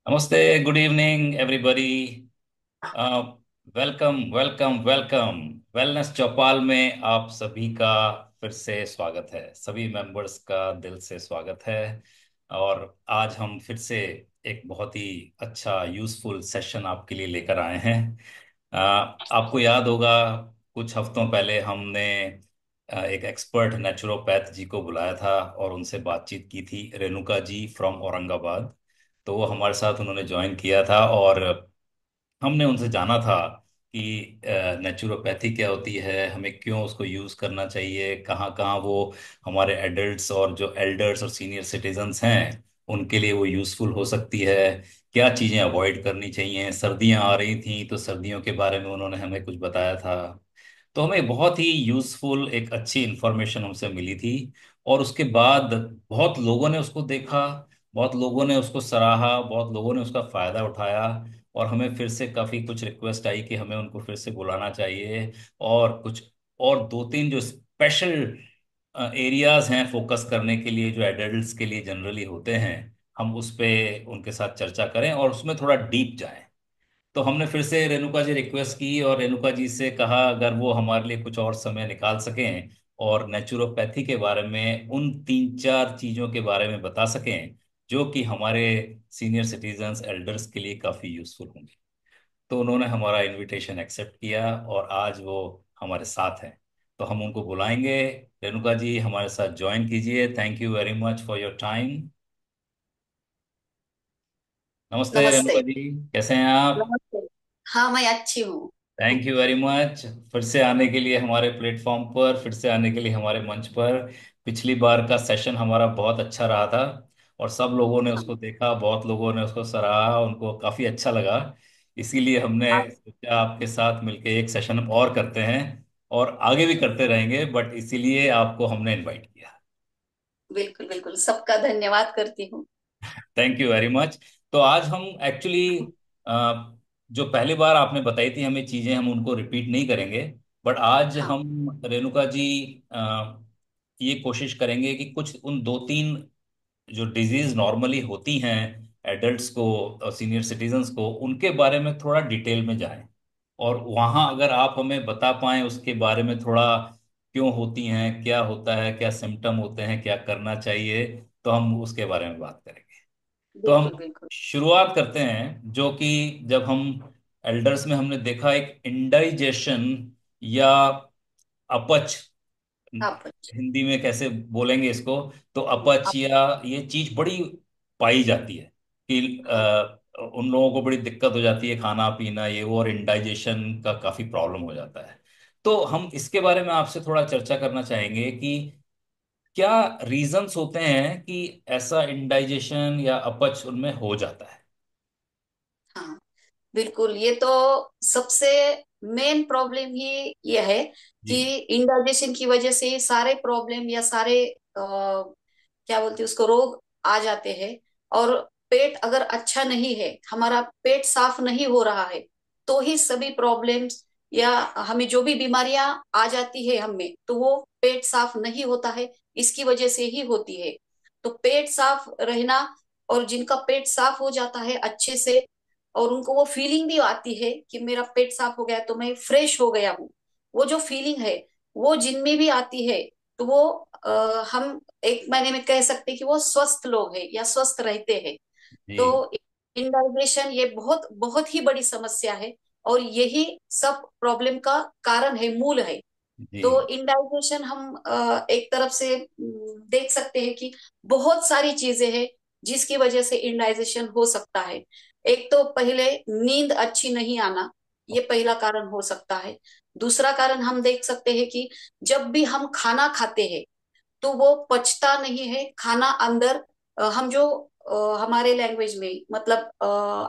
नमस्ते। Good evening everybody. Welcome welcome welcome. Wellness चौपाल में आप सभी का फिर से स्वागत है। सभी मेंबर्स का दिल से स्वागत है। और आज हम फिर से एक बहुत ही अच्छा यूज़फुल सेशन आपके लिए लेकर आए हैं। आपको याद होगा, कुछ हफ्तों पहले हमने एक एक्सपर्ट नेचुरोपैथ जी को बुलाया था और उनसे बातचीत की थी, रेणुका जी फ्रॉम औरंगाबाद। तो वो हमारे साथ उन्होंने ज्वाइन किया था और हमने उनसे जाना था कि नेचुरोपैथी क्या होती है, हमें क्यों उसको यूज़ करना चाहिए, कहाँ कहाँ वो हमारे एडल्ट्स और जो एल्डर्स और सीनियर सिटीजन्स हैं उनके लिए वो यूज़फुल हो सकती है। क्या चीज़ें अवॉइड करनी चाहिए, सर्दियाँ आ रही थी तो सर्दियों के बारे में उन्होंने हमें कुछ बताया था। तो हमें बहुत ही यूज़फुल एक अच्छी इंफॉर्मेशन हमसे मिली थी। और उसके बाद बहुत लोगों ने उसको देखा, बहुत लोगों ने उसको सराहा, बहुत लोगों ने उसका फ़ायदा उठाया। और हमें फिर से काफ़ी कुछ रिक्वेस्ट आई कि हमें उनको फिर से बुलाना चाहिए। और कुछ और दो तीन जो स्पेशल एरियाज हैं फोकस करने के लिए, जो एडल्ट्स के लिए जनरली होते हैं, हम उस पे उनके साथ चर्चा करें और उसमें थोड़ा डीप जाएं। तो हमने फिर से रेणुका जी रिक्वेस्ट की और रेणुका जी से कहा अगर वो हमारे लिए कुछ और समय निकाल सकें और नेचुरोपैथी के बारे में उन तीन चार चीज़ों के बारे में बता सकें जो कि हमारे सीनियर सिटीजन्स एल्डर्स के लिए काफ़ी यूजफुल होंगे। तो उन्होंने हमारा इनविटेशन एक्सेप्ट किया और आज वो हमारे साथ हैं। तो हम उनको बुलाएंगे। रेणुका जी हमारे साथ ज्वाइन कीजिए। Thank you very much for your time. नमस्ते रेणुका नमस्ते। जी, कैसे हैं आप? नमस्ते। हाँ, मैं अच्छी हूँ। थैंक यू वेरी मच फिर से आने के लिए हमारे प्लेटफॉर्म पर, फिर से आने के लिए हमारे मंच पर। पिछली बार का सेशन हमारा बहुत अच्छा रहा था और सब लोगों ने उसको हाँ, देखा, बहुत लोगों ने उसको सराहा, उनको काफ़ी अच्छा लगा। इसीलिए हमने आप सोचा आपके साथ मिलके एक सेशन और करते हैं और आगे भी करते रहेंगे, बट इसीलिए आपको हमने इनवाइट किया। बिल्कुल बिल्कुल सबका धन्यवाद करती हूँ। Thank you very much. तो आज हम एक्चुअली जो पहली बार आपने बताई थी हमें चीजें, हम उनको रिपीट नहीं करेंगे। बट आज हाँ हम रेणुका जी ये कोशिश करेंगे कि कुछ उन दो तीन जो डिजीज नॉर्मली होती हैं एडल्ट्स को और सीनियर सिटीजन्स को, उनके बारे में थोड़ा डिटेल में जाएं। और वहाँ अगर आप हमें बता पाएं उसके बारे में थोड़ा, क्यों होती हैं, क्या होता है, क्या सिम्टम होते हैं, क्या करना चाहिए, तो हम उसके बारे में बात करेंगे। तो बिल्कुल हम बिल्कुल। शुरुआत करते हैं, जो कि जब हम एल्डर्स में हमने देखा एक इंडाइजेशन या अपच, आप हिंदी में कैसे बोलेंगे इसको, तो अपच आप या ये चीज बड़ी पाई जाती है कि हाँ, उन लोगों को बड़ी दिक्कत हो जाती है, खाना पीना ये वो, और इंडाइजेशन का काफी प्रॉब्लम हो जाता है। तो हम इसके बारे में आपसे थोड़ा चर्चा करना चाहेंगे कि क्या रीजंस होते हैं कि ऐसा इंडाइजेशन या अपच उनमें हो जाता है। हाँ, बिल्कुल। ये तो सबसे मेन प्रॉब्लम ही ये है कि जी इंडाइजेशन की वजह से सारे प्रॉब्लम या सारे क्या बोलते हैं उसको, रोग आ जाते हैं। और पेट अगर अच्छा नहीं है, हमारा पेट साफ नहीं हो रहा है, तो ही सभी प्रॉब्लम्स या हमें जो भी बीमारियां आ जाती है हमें, तो वो पेट साफ नहीं होता है, इसकी वजह से ही होती है। तो पेट साफ रहना, और जिनका पेट साफ हो जाता है अच्छे से, और उनको वो फीलिंग भी आती है कि मेरा पेट साफ हो गया तो मैं फ्रेश हो गया हूँ, वो जो फीलिंग है वो जिनमें भी आती है, तो वो हम एक महीने में कह सकते हैं कि वो स्वस्थ लोग हैं या स्वस्थ रहते हैं। तो जी इंडाइजेशन ये बहुत बहुत ही बड़ी समस्या है, और यही सब प्रॉब्लम का कारण है, मूल है। जी तो इंडाइजेशन हम एक तरफ से देख सकते हैं कि बहुत सारी चीजें हैं जिसकी वजह से इंडाइजेशन हो सकता है। एक तो पहले नींद अच्छी नहीं आना, ये पहला कारण हो सकता है। दूसरा कारण हम देख सकते हैं कि जब भी हम खाना खाते हैं तो वो पचता नहीं है खाना अंदर। हम जो हमारे लैंग्वेज में, मतलब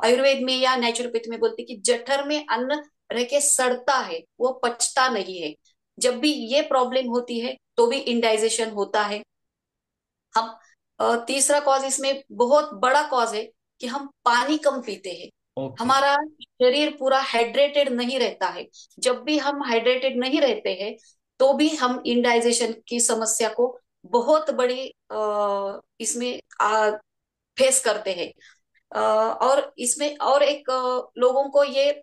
आयुर्वेद में या नेचुरोपैथी में बोलते हैं कि जठर में अन्न रह के सड़ता है, वो पचता नहीं है। जब भी ये प्रॉब्लम होती है तो भी इंडाइजेशन होता है। हम तीसरा कॉज इसमें बहुत बड़ा कॉज है कि हम पानी कम पीते हैं। ओके। हमारा शरीर पूरा हाइड्रेटेड नहीं रहता है। जब भी हम हाइड्रेटेड नहीं रहते हैं तो भी हम इंडाइजेशन की समस्या को बहुत बड़ी इसमें फेस करते हैं। और इसमें और एक लोगों को ये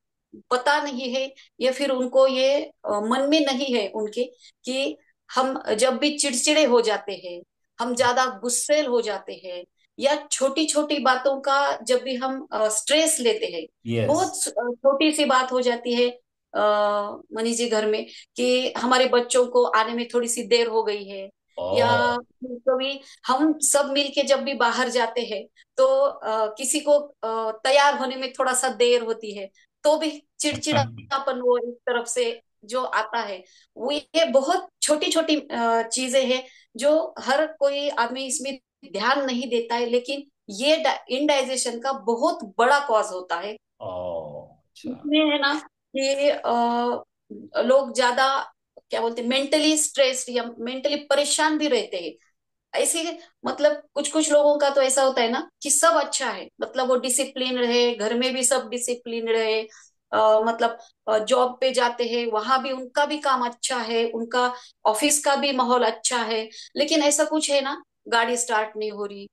पता नहीं है, या फिर उनको ये मन में नहीं है उनके, कि हम जब भी चिड़चिड़े हो जाते हैं, हम ज्यादा गुस्सेल हो जाते हैं, या छोटी छोटी बातों का जब भी हम स्ट्रेस लेते हैं, यस। बहुत छोटी सी बात हो जाती है मनीष जी घर में, कि हमारे बच्चों को आने में थोड़ी सी देर हो गई है, या ओ। कभी हम सब मिलके जब भी बाहर जाते हैं, तो किसी को तैयार होने में थोड़ा सा देर होती है, तो भी चिड़चिड़ापन वो एक तरफ से जो आता है, वो ये बहुत छोटी छोटी चीजें हैं, जो हर कोई आदमी इसमें ध्यान नहीं देता है, लेकिन ये इनडाइजेशन का बहुत बड़ा कॉज होता है। ओ। अच्छा। इसमें है ना कि लोग ज्यादा क्या बोलते हैं, मेंटली स्ट्रेस्ड या मेंटली परेशान भी रहते हैं। ऐसे मतलब कुछ कुछ लोगों का तो ऐसा होता है ना कि सब अच्छा है, मतलब वो डिसिप्लिन रहे, घर में भी सब डिसिप्लिन रहे, मतलब जॉब पे जाते हैं वहां भी उनका भी काम अच्छा है, उनका ऑफिस का भी माहौल अच्छा है, लेकिन ऐसा कुछ है ना, गाड़ी स्टार्ट नहीं हो रही,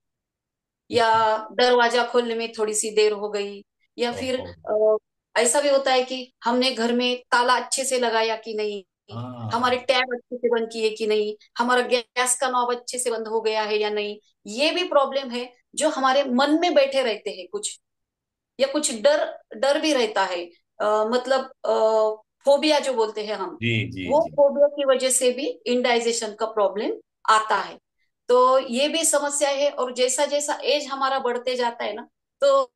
या दरवाजा खोलने में थोड़ी सी देर हो गई, या फिर ओहो। ऐसा भी होता है कि हमने घर में ताला अच्छे से लगाया कि नहीं, हमारे हाँ। टैब अच्छे से बंद किए कि नहीं, हमारा गैस का नॉब अच्छे से बंद हो गया है या नहीं। ये भी प्रॉब्लम है, जो हमारे मन में बैठे रहते हैं कुछ, या कुछ डर डर भी रहता है, मतलब फोबिया जो बोलते हैं हम, जी जी वो जी। फोबिया की वजह से भी इंडाइजेशन का प्रॉब्लम आता है। तो ये भी समस्या है, और जैसा जैसा एज हमारा बढ़ते जाता है ना, तो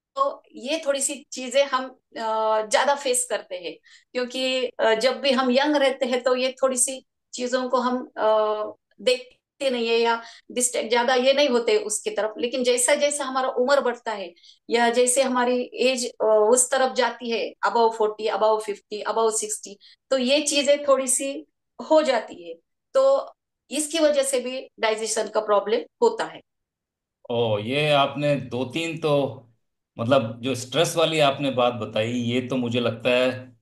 ये थोड़ी सी चीजें हम ज्यादा फेस करते हैं, क्योंकि जब भी हम यंग रहते हैं तो ये थोड़ी सी चीजों को हम देखते नहीं है, या डिस्ट्रैक्ट ज्यादा ये नहीं होते उसकी तरफ, लेकिन जैसा जैसा हमारा उम्र बढ़ता है, या जैसे हमारी एज उस तरफ जाती है, अबव 40, अबव 50, अबव 60, तो ये चीजें थोड़ी सी हो जाती है। तो इसकी वजह से भी डाइजेशन का प्रॉब्लम होता है। ओ, ये आपने दो तीन तो, मतलब जो स्ट्रेस वाली आपने बात बताई, ये तो मुझे लगता है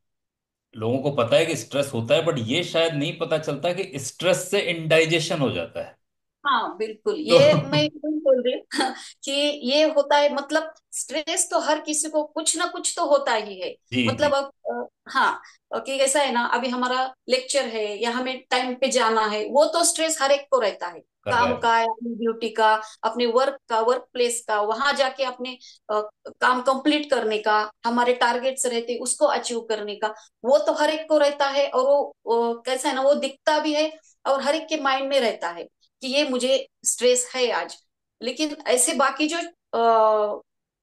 लोगों को पता है कि स्ट्रेस होता है, बट ये शायद नहीं पता चलता कि स्ट्रेस से इंडाइजेशन हो जाता है। हाँ बिल्कुल, तो ये मैं एकदम बोल रही हूँ कि ये होता है, मतलब स्ट्रेस तो हर किसी को कुछ ना कुछ तो होता ही है। जी मतलब जी। अब हाँ, कि ऐसा है ना, अभी हमारा लेक्चर है या हमें टाइम पे जाना है, वो तो स्ट्रेस हर एक को रहता है, काम करेक्ट। का या अपनी ड्यूटी का, अपने वर्क का, वर्क प्लेस का, वहां जाके अपने काम कंप्लीट करने का, हमारे टारगेट्स रहते उसको अचीव करने का, वो तो हर एक को रहता है, और वो कैसा है ना, वो दिखता भी है, और हर एक के माइंड में रहता है कि ये मुझे स्ट्रेस है आज। लेकिन ऐसे बाकी जो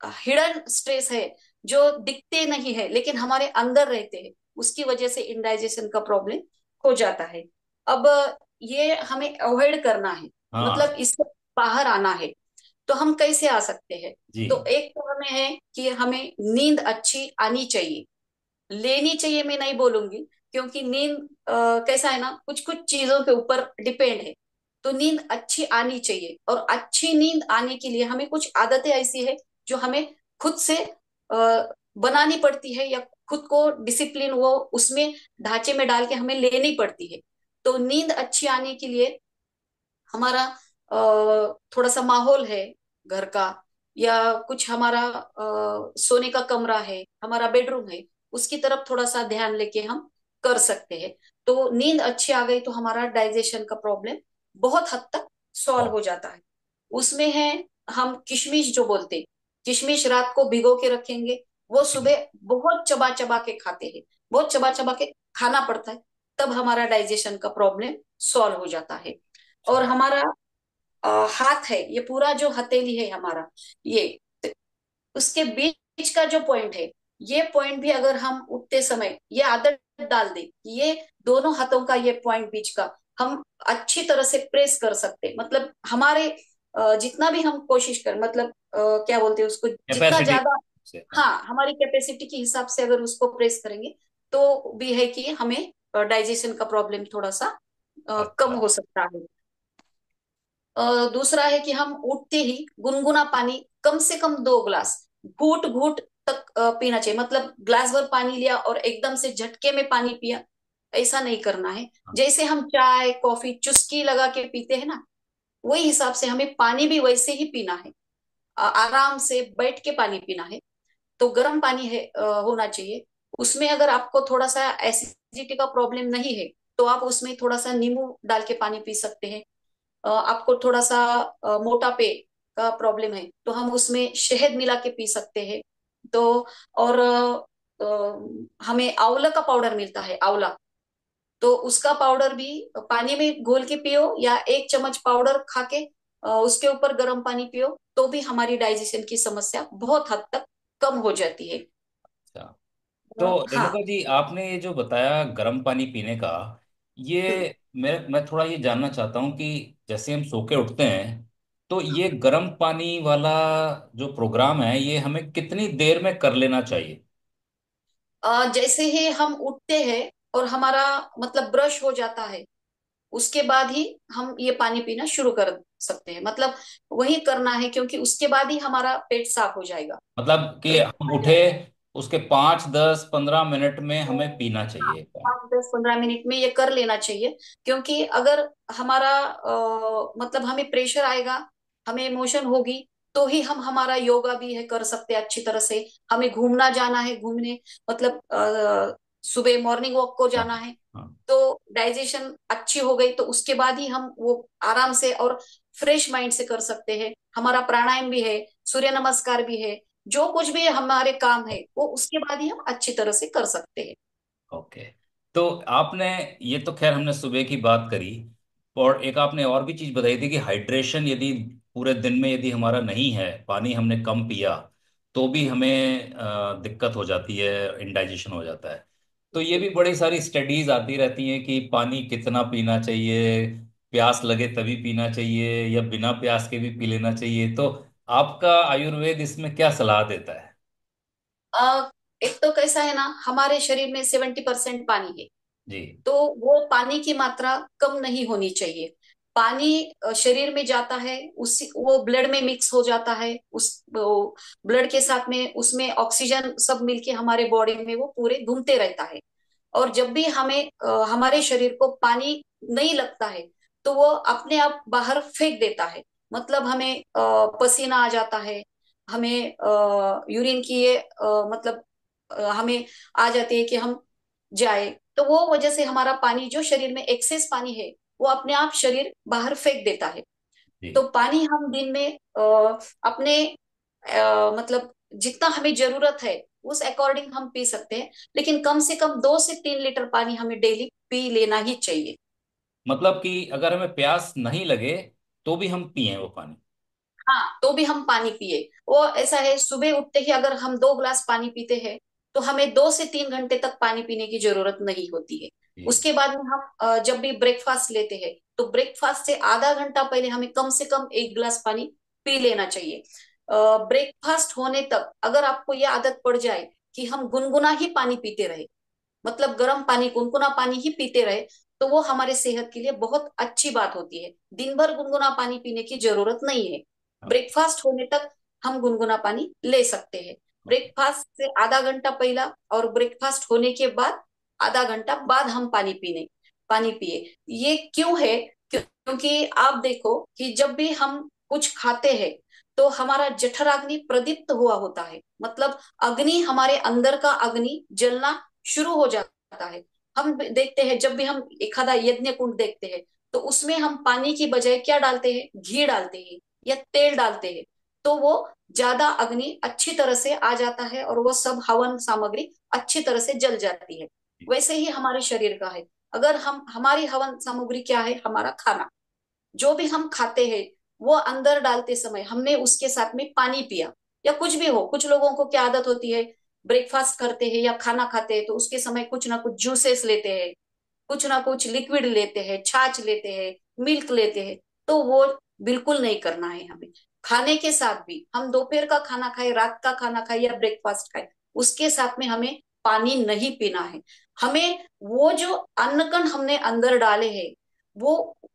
हिडन स्ट्रेस है, जो दिखते नहीं है लेकिन हमारे अंदर रहते हैं, उसकी वजह से इंडाइजेशन का प्रॉब्लम हो जाता है। अब ये हमें अवॉइड करना है, मतलब हाँ। इससे बाहर आना है, तो हम कैसे आ सकते हैं? जी। तो एक तो हमें है कि हमें नींद अच्छी आनी चाहिए, लेनी चाहिए मैं नहीं बोलूंगी, क्योंकि नींद कैसा है ना, कुछ कुछ चीजों के ऊपर डिपेंड है। तो नींद अच्छी आनी चाहिए, और अच्छी नींद आने के लिए हमें कुछ आदतें ऐसी है जो हमें खुद से बनानी पड़ती है, या खुद को डिसिप्लिन वो उसमें ढांचे में डाल के हमें लेनी पड़ती है। तो नींद अच्छी आने के लिए हमारा थोड़ा सा माहौल है घर का, या कुछ हमारा सोने का कमरा है, हमारा बेडरूम है, उसकी तरफ थोड़ा सा ध्यान लेके हम कर सकते हैं। तो नींद अच्छी आ गई तो हमारा डाइजेशन का प्रॉब्लम बहुत हद तक ओ। सॉल्व हो जाता है। उसमें है, हम किशमिश जो बोलते हैं, किशमिश रात को भिगो के रखेंगे, वो सुबह बहुत चबा चबा के खाते हैं, बहुत चबा चबा के खाना पड़ता है, तब हमारा डाइजेशन का प्रॉब्लम सॉल्व हो जाता है। और हमारा हाथ है, ये पूरा जो हथेली है हमारा, ये तो उसके बीच का जो पॉइंट है, ये पॉइंट भी अगर हम उठते समय ये आदत डाल दे, ये दोनों हाथों का ये पॉइंट बीच का हम अच्छी तरह से प्रेस कर सकते हैं, मतलब हमारे जितना भी हम कोशिश कर, मतलब क्या बोलते हैं उसको, जितना कैपेसिटी ज्यादा, से, हाँ। हाँ हमारी कैपेसिटी के हिसाब से अगर उसको प्रेस करेंगे, तो भी है कि हमें डाइजेशन का प्रॉब्लम थोड़ा सा कम अच्छा। हो सकता है। दूसरा है कि हम उठते ही गुनगुना पानी कम से कम 2 ग्लास, घूट घूट तक पीना चाहिए, मतलब ग्लास भर पानी लिया और एकदम से झटके में पानी पिया, ऐसा नहीं करना है। हाँ। जैसे हम चाय कॉफी चुस्की लगा के पीते हैं ना, वही हिसाब से हमें पानी भी वैसे ही पीना है। आराम से बैठ के पानी पीना है। तो गर्म पानी है होना चाहिए। उसमें अगर आपको थोड़ा सा एसिडिटी का प्रॉब्लम नहीं है तो आप उसमें थोड़ा सा नींबू डाल के पानी पी सकते हैं। आपको थोड़ा सा मोटापे का प्रॉब्लम है तो हम उसमें शहद मिला के पी सकते हैं। तो और हमें आंवला का पाउडर मिलता है, आंवला। तो उसका पाउडर भी पानी में घोल के पियो, या 1 चम्मच पाउडर खा के उसके ऊपर गर्म पानी पियो, तो भी हमारी डाइजेशन की समस्या बहुत हद तक कम हो जाती है। अच्छा। तो हाँ। रेणुका जी, आपने ये जो बताया गर्म पानी पीने का, ये हम्म। मैं थोड़ा ये जानना चाहता हूँ कि जैसे हम सो के उठते हैं, तो ये गर्म पानी वाला जो प्रोग्राम है ये हमें कितनी देर में कर लेना चाहिए? जैसे ही हम उठते हैं और हमारा मतलब ब्रश हो जाता है, उसके बाद ही हम ये पानी पीना शुरू कर सकते हैं। मतलब वही करना है, क्योंकि उसके बाद ही हमारा पेट साफ हो जाएगा। मतलब कि ब्रेक हम उठे उसके 5, 10, 15 मिनट में हमें पीना चाहिए पानी? 5, 10, 15 मिनट में ये कर लेना चाहिए। क्योंकि अगर हमारा मतलब हमें प्रेशर आएगा, हमें इमोशन होगी, तो ही हम हमारा योगा भी है कर सकते हैं अच्छी तरह से। हमें घूमना जाना है, घूमने मतलब सुबह मॉर्निंग वॉक को हाँ। जाना है, हाँ। तो डाइजेशन अच्छी हो गई तो उसके बाद ही हम वो आराम से और फ्रेश माइंड से कर सकते हैं। हमारा प्राणायाम भी है, सूर्य नमस्कार भी है, जो कुछ भी हमारे काम है वो उसके बाद ही हम अच्छी तरह से कर सकते हैं। ओके। तो आपने, ये तो खैर हमने सुबह की बात करी, और एक आपने और भी चीज बताई थी कि हाइड्रेशन यदि पूरे दिन में यदि हमारा नहीं है, पानी हमने कम पिया, तो भी हमें दिक्कत हो जाती है, इंडाइजेशन हो जाता है। तो ये भी बड़ी सारी स्टडीज आती रहती हैं कि पानी कितना पीना चाहिए, प्यास लगे तभी पीना चाहिए या बिना प्यास के भी पी लेना चाहिए। तो आपका आयुर्वेद इसमें क्या सलाह देता है? अ, एक तो कैसा है ना, हमारे शरीर में 70% पानी है। जी। तो वो पानी की मात्रा कम नहीं होनी चाहिए। पानी शरीर में जाता है, उसी वो ब्लड में मिक्स हो जाता है, उस ब्लड के साथ में उसमें ऑक्सीजन सब मिलके हमारे बॉडी में वो पूरे घूमते रहता है। और जब भी हमें हमारे शरीर को पानी नहीं लगता है तो वो अपने आप बाहर फेंक देता है। मतलब हमें पसीना आ जाता है, हमें यूरिन की ये मतलब हमें आ जाती है कि हम जाए। तो वो वजह से हमारा पानी जो शरीर में एक्सेस पानी है वो अपने आप शरीर बाहर फेंक देता है। तो जी। पानी हम दिन में अपने मतलब जितना हमें जरूरत है उस अकॉर्डिंग हम पी सकते हैं। लेकिन कम से कम 2 से 3 लीटर पानी हमें डेली पी लेना ही चाहिए। मतलब कि अगर हमें प्यास नहीं लगे तो भी हम पिए वो पानी? हाँ, तो भी हम पानी पिए। वो ऐसा है, सुबह उठते ही अगर हम 2 ग्लास पानी पीते हैं तो हमें 2 से 3 घंटे तक पानी पीने की जरूरत नहीं होती है। जी। उसके बाद में हम जब भी ब्रेकफास्ट लेते हैं तो ब्रेकफास्ट से आधा घंटा पहले हमें कम से कम 1 ग्लास पानी पी लेना चाहिए। ब्रेकफास्ट होने तक अगर आपको ये आदत पड़ जाए कि हम गुनगुना ही पानी पीते रहे, मतलब गर्म पानी गुनगुना पानी ही पीते रहे, तो वो हमारे सेहत के लिए बहुत अच्छी बात होती है। दिन भर गुनगुना पानी पीने की जरूरत नहीं है। हाँ। ब्रेकफास्ट होने तक हम गुनगुना पानी ले सकते हैं। ओके। ब्रेकफास्ट से आधा घंटा पहला और ब्रेकफास्ट होने के बाद आधा घंटा बाद हम पानी पिए। ये क्यों है? क्योंकि आप देखो कि जब भी हम कुछ खाते हैं तो हमारा जठराग्नि प्रदीप्त हुआ होता है। मतलब अग्नि, हमारे अंदर का अग्नि जलना शुरू हो जाता है। हम देखते हैं जब भी हम एक आधा यज्ञ कुंड देखते हैं तो उसमें हम पानी की बजाय क्या डालते हैं, घी डालते हैं या तेल डालते हैं। तो वो ज्यादा अग्नि अच्छी तरह से आ जाता है और वो सब हवन सामग्री अच्छी तरह से जल जाती है। वैसे ही हमारे शरीर का है। अगर हम हमारी हवन सामग्री क्या है, हमारा खाना, जो भी हम खाते हैं वो अंदर डालते समय हमने उसके साथ में पानी पिया, या कुछ भी हो। कुछ लोगों को क्या आदत होती है, ब्रेकफास्ट करते हैं या खाना खाते हैं तो उसके समय कुछ ना कुछ जूसेस लेते हैं, कुछ ना कुछ लिक्विड लेते हैं, छाछ लेते हैं, मिल्क लेते हैं। तो वो बिल्कुल नहीं करना है हमें। खाने के साथ भी हम दोपहर का खाना खाए, रात का खाना खाए या ब्रेकफास्ट खाए, उसके साथ में हमें पानी नहीं पीना है। हमें वो जो अन्न कण हमने अंदर डाले हैं वो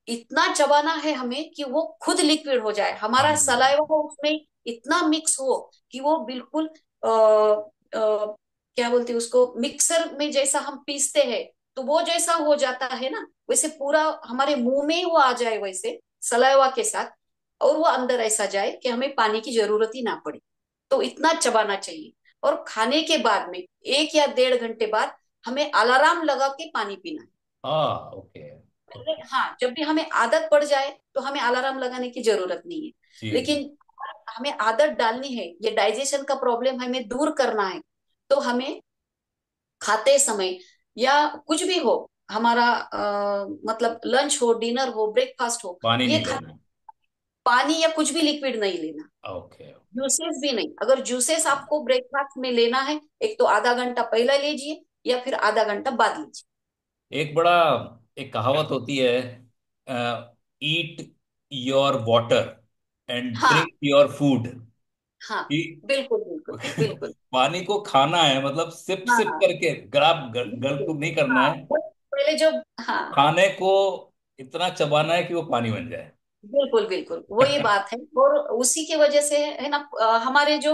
इतना चबाना है हमें कि वो खुद लिक्विड हो जाए, हमारा पानी में। सलाइवा हो उसमें इतना मिक्स हो कि वो बिल्कुल क्या बोलते हैं उसको, मिक्सर में जैसा हम पीसते हैं तो वो जैसा हो जाता है ना, वैसे पूरा हमारे मुंह में ही वो आ जाए वैसे सलाइवा के साथ। और वो अंदर ऐसा जाए कि हमें पानी की जरूरत ही ना पड़े। तो इतना चबाना चाहिए। और खाने के बाद में 1 या 1.5 घंटे बाद हमें अलार्म लगा के पानी पीना है। हाँ, ओके। पहले ओके। हाँ, जब भी हमें आदत पड़ जाए तो हमें अलार्म लगाने की जरूरत नहीं है। जी जी। लेकिन हमें आदत डालनी है, ये डाइजेशन का प्रॉब्लम हमें दूर करना है, तो हमें खाते समय या कुछ भी हो, हमारा मतलब लंच हो, डिनर हो, ब्रेकफास्ट हो, पानी ये नहीं खा लेना। पानी या कुछ भी लिक्विड नहीं लेना। Okay okay. जूसेस भी नहीं। अगर जूसेस आपको ब्रेकफास्ट में लेना है, एक तो आधा घंटा पहले लीजिए या फिर आधा घंटा बाद लीजिए। एक बड़ा एक कहावत होती है, ईट योर वाटर एंड हाँ ड्रिंक योर फूड। हाँ, कि बिल्कुल बिल्कुल बिल्कुल। पानी को खाना है, मतलब सिप सिप हाँ करके ग्राब बिल्कुल। गलकुप नहीं करना हाँ, है। वो पहले जो, हाँ खाने को इतना चबाना है कि वो पानी बन जाए। बिल्कुल बिल्कुल, वो ये बात है। और उसी की वजह से है ना, हमारे जो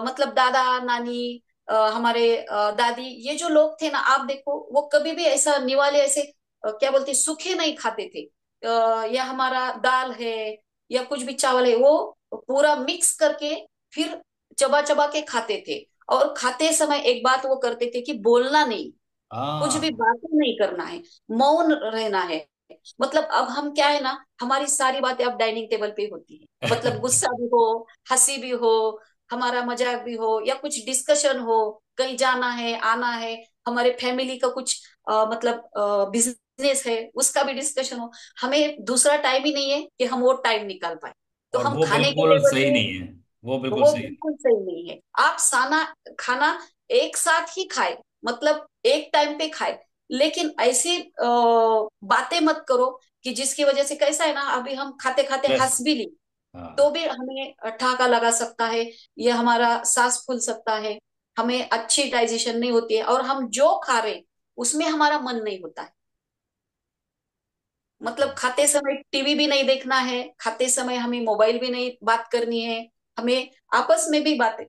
मतलब दादा नानी, हमारे दादी, ये जो लोग थे ना, आप देखो वो कभी भी ऐसा निवाले ऐसे क्या बोलते हैं, सूखे नहीं खाते थे। या हमारा दाल है या कुछ भी चावल है, वो पूरा मिक्स करके फिर चबा चबा के खाते थे। और खाते समय एक बात वो करते थे कि बोलना नहीं, कुछ भी हाँ। बातें नहीं करना है, मौन रहना है। मतलब अब हम क्या है ना, हमारी सारी बातें अब डाइनिंग टेबल पे होती है। मतलब गुस्सा भी हो, हंसी भी हो, हमारा मजाक भी हो, या कुछ डिस्कशन हो, कहीं जाना है आना है, हमारे फैमिली का कुछ मतलब बिजनेस है, उसका भी डिस्कशन हो। हमें दूसरा टाइम ही नहीं है कि हम वो टाइम निकाल पाए। तो और हम वो खाने के बिल्कुल टेबल सही पे, नहीं है। वो बिल्कुल वो सही नहीं। बिल्कुल सही नहीं है। आप खाना एक साथ ही खाए, मतलब एक टाइम पे खाए, लेकिन ऐसी बातें मत करो कि जिसकी वजह से कैसा है ना, अभी हम खाते खाते स्ट्रेस। हंस भी ली तो हाँ। भी हमें ठहाका लगा सकता है, या हमारा सांस फूल सकता है, हमें अच्छी डाइजेशन नहीं होती है, और हम जो खा रहे हैं उसमें हमारा मन नहीं होता है। मतलब खाते समय टीवी भी नहीं देखना है, खाते समय हमें मोबाइल भी नहीं बात करनी है, हमें आपस में भी बातें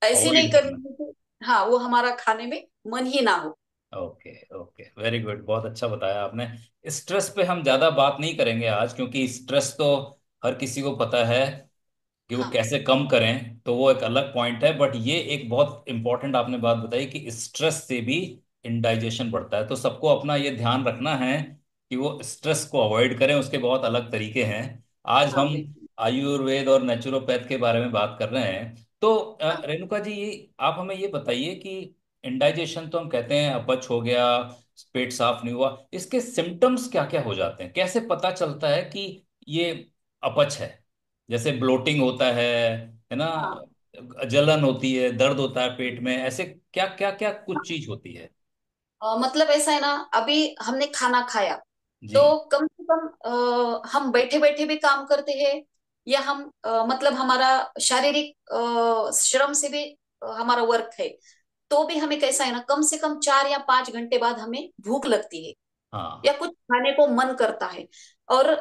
ऐसी नहीं अवॉइड करनी करना। है कि हाँ, वो हमारा खाने में मन ही ना हो। ओके ओके, वेरी गुड, बहुत अच्छा बताया आपने। स्ट्रेस पे हम ज्यादा बात नहीं करेंगे आज, क्योंकि स्ट्रेस तो हर किसी को पता है कि वो हाँ कैसे कम करें, तो वो एक अलग पॉइंट है। बट ये एक बहुत इंपॉर्टेंट आपने बात बताई कि स्ट्रेस से भी इंडाइजेशन बढ़ता है। तो सबको अपना ये ध्यान रखना है कि वो स्ट्रेस को अवॉइड करें। उसके बहुत अलग तरीके हैं। आज हाँ हम बिल्कुल। आयुर्वेद और नेचुरोपैथ के बारे में बात कर रहे हैं। तो हाँ रेणुका जी, आप हमें ये बताइए कि इंडाइजेशन तो हम कहते हैं अपच हो गया, पेट साफ नहीं हुआ, इसके सिम्टम्स क्या क्या हो जाते हैं? कैसे पता चलता है कि ये अपच है? जैसे ब्लोटिंग होता है ना, हाँ। जलन होती है, दर्द होता है पेट में, ऐसे क्या क्या क्या कुछ चीज होती है? मतलब ऐसा है ना, अभी हमने खाना खाया जी। तो कम से कम हम बैठे बैठे भी काम करते हैं, या हम मतलब हमारा शारीरिक श्रम से भी हमारा वर्क है, तो भी हमें कैसा है ना, कम से कम 4 या 5 घंटे बाद हमें भूख लगती है, या हाँ। कुछ खाने को मन करता है। और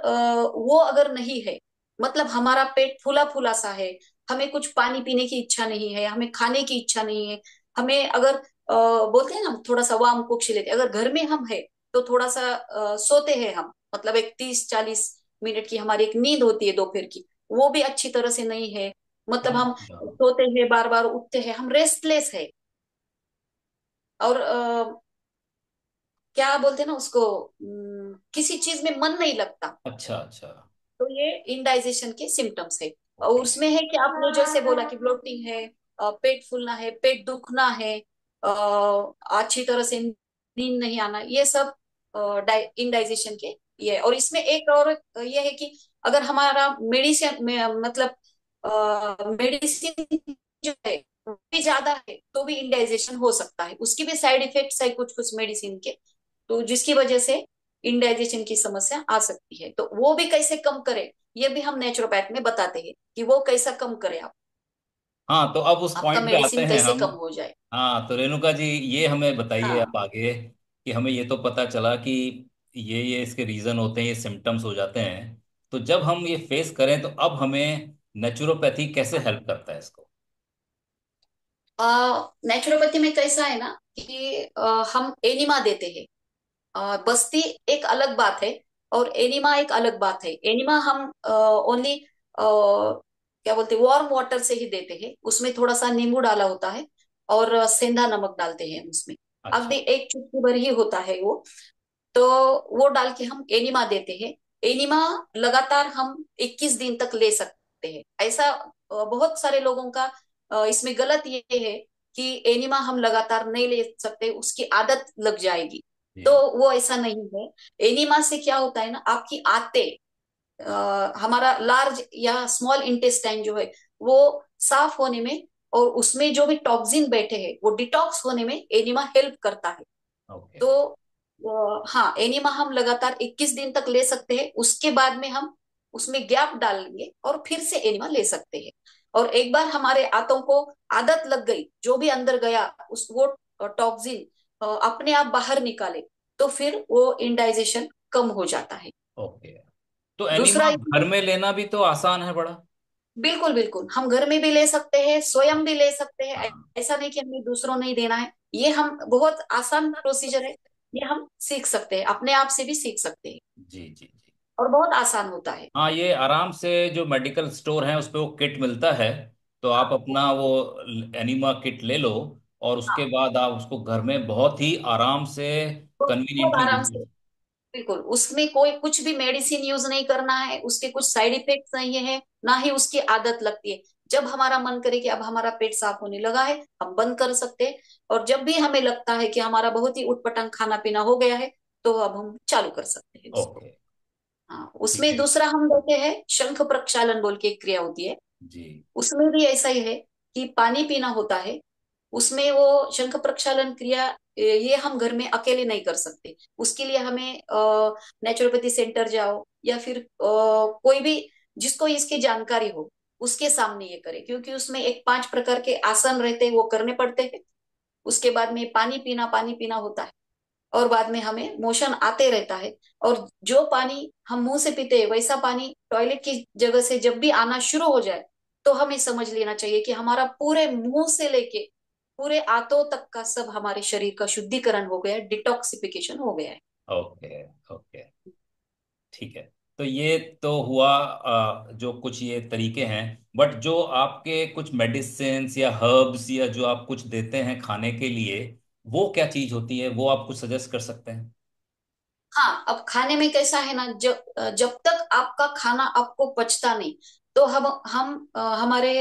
वो अगर नहीं है, मतलब हमारा पेट फूला फूला सा है, हमें कुछ पानी पीने की इच्छा नहीं है, हमें खाने की इच्छा नहीं है, हमें अगर बोलते हैं ना थोड़ा सा वाम कुक्षी लेते, अगर घर में हम है तो थोड़ा सा सोते हैं हम, मतलब एक 30-40 मिनट की हमारी एक नींद होती है दोपहर की, वो भी अच्छी तरह से नहीं है। मतलब हम अच्छा। सोते हैं, बार बार उठते हैं, हम रेस्टलेस है। और क्या बोलते हैं ना उसको, किसी चीज में मन नहीं लगता। अच्छा। अच्छा। तो ये इंडाइजेशन के सिम्टम्स है। और ओके। उसमें है कि आपने जैसे बोला कि ब्लोटिंग है, पेट फूलना है, पेट दुखना है, अच्छी तरह से नींद नहीं आना, ये सब इंडाइजेशन के ये है। और इसमें एक और ये है कि अगर हमारा मेडिसिन में मतलब मेडिसिन जो है वो भी ज्यादा है तो भी इंडाइजेशन हो सकता है, उसकी भी साइड इफेक्ट्स है कुछ कुछ मेडिसिन के, तो जिसकी वजह से इंडाइजेशन की समस्या आ सकती है। तो वो भी कैसे कम करे, ये भी हम नेचुरोपैथ में बताते हैं कि वो कैसा कम करे आप, हाँ, तो अब उस आपका पॉइंट पे आते मेडिसिन हैं कैसे हम। कम हो जाए। हाँ, तो रेणुका जी, ये हमें बताइए हाँ अब आगे कि हमें ये तो पता चला कि ये इसके रीजन होते हैं, ये सिम्टम्स हो जाते हैं। तो जब हम ये फेस करें तो अब हमें नेचुरोपैथी कैसे हेल्प करता है इसको? नेचुरोपैथी में कैसा है ना कि हम एनिमा देते हैं। बस्ती एक अलग बात है, और एनिमा एक अलग बात है। एनिमा हम ओनली क्या बोलते हैं, वार्म वाटर से ही देते हैं। उसमें थोड़ा सा नींबू डाला होता है और सेंधा नमक डालते हैं उसमें। अच्छा। अगदी एक चुटकी भर ही होता है वो। तो वो डाल के हम एनिमा देते हैं। एनिमा लगातार हम 21 दिन तक ले सकते हैं। ऐसा बहुत सारे लोगों का इसमें गलत ये है कि एनिमा हम लगातार नहीं ले सकते, उसकी आदत लग जाएगी। तो जी वो ऐसा नहीं है। एनिमा से क्या होता है ना, आपकी आंतें, हमारा लार्ज या स्मॉल इंटेस्टाइन जो है वो साफ होने में, और उसमें जो भी टॉक्सिन बैठे हैं वो डिटॉक्स होने में एनिमा हेल्प करता है। ओके। तो हाँ, एनिमा हम लगातार 21 दिन तक ले सकते हैं। उसके बाद में हम उसमें गैप डालेंगे और फिर से एनिमा ले सकते हैं। और एक बार हमारे आंतों को आदत लग गई, जो भी अंदर गया उस वो टॉक्सिन अपने आप बाहर निकाले, तो फिर वो इंडाइजेशन कम हो जाता है। ओके। तो दूसरा, एनिमा घर में लेना भी तो आसान है बड़ा। बिल्कुल बिल्कुल, हम घर में भी ले सकते हैं, स्वयं भी ले सकते हैं। हाँ। ऐसा नहीं कि हमें दूसरों नहीं देना है। ये हम बहुत आसान प्रोसीजर है। ये हम सीख सकते हैं, अपने आप से भी सीख सकते हैं। जी जी जी। और बहुत आसान होता है। हाँ, ये आराम से जो मेडिकल स्टोर है उस पे वो किट मिलता है। तो आप हाँ अपना वो एनिमा किट ले लो, और उसके हाँ, बाद आप उसको घर में बहुत ही आराम से बहुत कन्वीनियंटली आराम यूज से। कर। बिल्कुल, उसमें कोई कुछ भी मेडिसिन यूज नहीं करना है, उसके कुछ साइड इफेक्ट्स नहीं है, ना ही उसकी आदत लगती है। जब हमारा मन करे कि अब हमारा पेट साफ होने लगा है, हम बंद कर सकते हैं। और जब भी हमें लगता है कि हमारा बहुत ही उटपटांग खाना पीना हो गया है, तो अब हम चालू कर सकते हैं उसको। ओके। हाँ, ठीक उसमें है। दूसरा हम देते हैं शंख प्रक्षालन बोल के एक क्रिया होती है। जी। उसमें भी ऐसा ही है कि पानी पीना होता है। उसमें वो शंख प्रक्षालन क्रिया, ये हम घर में अकेले नहीं कर सकते। उसके लिए हमें नेचुरोपैथी सेंटर जाओ, या फिर कोई भी जिसको इसकी जानकारी हो उसके सामने ये करे, क्योंकि उसमें एक 5 प्रकार के आसन रहते हैं, वो करने पड़ते हैं। उसके बाद में पानी पीना होता है। और बाद में हमें मोशन आते रहता है। और जो पानी हम मुंह से पीते हैं वैसा पानी टॉयलेट की जगह से जब भी आना शुरू हो जाए, तो हमें समझ लेना चाहिए कि हमारा पूरे मुंह से लेके पूरे आंतों तक का सब हमारे शरीर का शुद्धिकरण हो गया है, डिटॉक्सिफिकेशन हो गया है। ओके। ओके। ठीक है। तो ये तो हुआ जो कुछ ये तरीके हैं। बट जो आपके कुछ मेडिसिन्स या हर्ब्स या जो आप कुछ देते हैं खाने के लिए, वो क्या चीज होती है, वो आप कुछ सजेस्ट कर सकते हैं? हाँ, अब खाने में कैसा है ना, जब जब तक आपका खाना आपको पचता नहीं, तो हम हमारे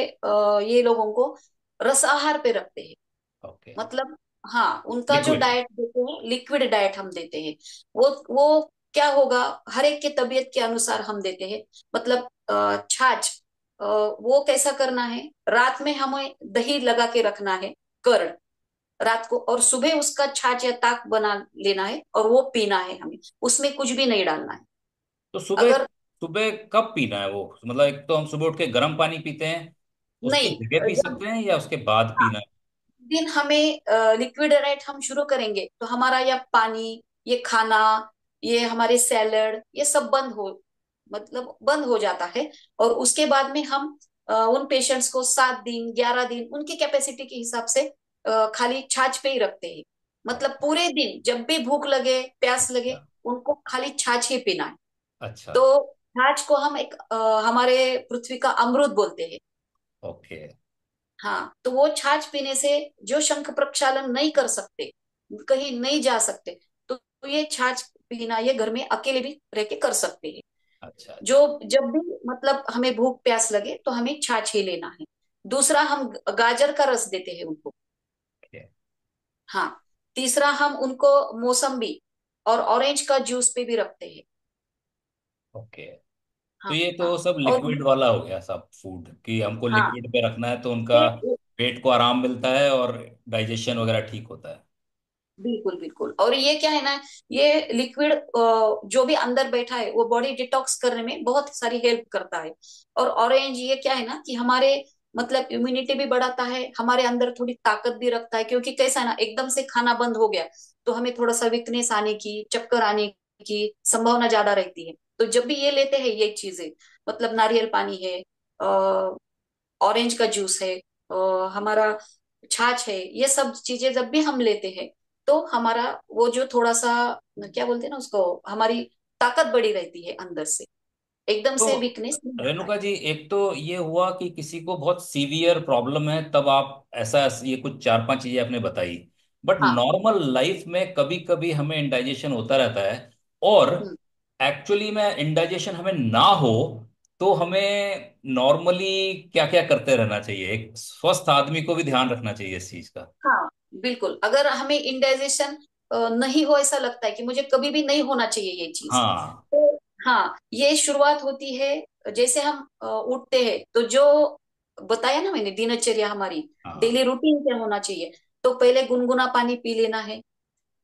ये लोगों को रस आहार पे रखते हैं। ओके। मतलब हाँ, उनका जो लिक्विड। डाइट देते हैं, लिक्विड डाइट हम देते हैं। वो क्या होगा, हर एक के तबीयत के अनुसार हम देते हैं। मतलब छाछ, वो कैसा करना है, रात में हमें दही लगा के रखना है, कर्ड, रात को, और सुबह उसका छाछ या ताक बना लेना है और वो पीना है हमें। उसमें कुछ भी नहीं डालना है। तो सुबह, अगर सुबह कब पीना है वो? मतलब एक तो हम सुबह उठ के गर्म पानी पीते हैं, उसकी नहीं, जगह पी जब सकते हैं या उसके बाद पीना है? दिन हमें लिक्विड डाइट हम शुरू करेंगे, तो हमारा यह पानी, ये खाना, ये हमारे सैलड, ये सब बंद हो, मतलब बंद हो जाता है। और उसके बाद में हम उन पेशेंट्स को 7 दिन 11 दिन उनकी कैपेसिटी के हिसाब से खाली छाछ पे ही रखते हैं। मतलब पूरे दिन जब भी भूख लगे प्यास लगे, अच्छा। उनको खाली छाछ ही पीना है। अच्छा। तो छाछ को हम एक हमारे पृथ्वी का अमृत बोलते हैं। ओके। हाँ, तो वो छाछ पीने से जो शंख प्रक्षालन नहीं कर सकते, कहीं नहीं जा सकते, तो ये छाछ पीना ये घर में अकेले भी रह के कर सकते हैं। अच्छा जो अच्छा। जब भी मतलब हमें भूख प्यास लगे तो हमें छाछ ही लेना है। दूसरा, हम गाजर का रस देते हैं उनको। ओके। हाँ। तीसरा, हम उनको मौसम्बी और ऑरेंज का जूस पे भी रखते हैं। ओके। तो हाँ ये हाँ। तो सब और लिक्विड वाला हो गया सब फूड, कि हमको हाँ, लिक्विड पे रखना है तो उनका ये पेट को आराम मिलता है और डाइजेशन वगैरह ठीक होता है। बिल्कुल बिल्कुल। और ये क्या है ना, ये लिक्विड जो भी अंदर बैठा है वो बॉडी डिटॉक्स करने में बहुत सारी हेल्प करता है। और ऑरेंज ये क्या है ना कि हमारे मतलब इम्यूनिटी भी बढ़ाता है, हमारे अंदर थोड़ी ताकत भी रखता है। क्योंकि कैसा है ना, एकदम से खाना बंद हो गया तो हमें थोड़ा सा वीकनेस आने की, चक्कर आने की संभावना ज्यादा रहती है। तो जब भी ये लेते हैं ये चीजें, मतलब नारियल पानी है, ऑरेंज का जूस है, हमारा छाछ है, ये सब चीजें जब भी हम लेते हैं, तो हमारा वो जो थोड़ा सा क्या बोलते हैं ना उसको, हमारी ताकत बड़ी रहती है अंदर से, एकदम से तो वीकनेस नहीं आता है। रेणुका जी, एक तो ये हुआ कि किसी को बहुत सीवियर प्रॉब्लम है, तब आप ऐसा, ये कुछ चार पांच चीजें आपने बताई। बट हाँ। नॉर्मल लाइफ में कभी कभी हमें इंडाइजेशन होता रहता है, और हम्म। एक्चुअली में इंडाइजेशन हमें ना हो तो हमें नॉर्मली क्या क्या करते रहना चाहिए? एक स्वस्थ आदमी को भी ध्यान रखना चाहिए इस चीज का। हाँ बिल्कुल, अगर हमें इंडाइजेशन नहीं हो, ऐसा लगता है कि मुझे कभी भी नहीं होना चाहिए ये चीज, हाँ। तो हाँ, ये शुरुआत होती है जैसे हम उठते हैं तो जो बताया ना मैंने, दिनचर्या हमारी, हाँ। डेली रूटीन क्या होना चाहिए। तो पहले गुनगुना पानी पी लेना है।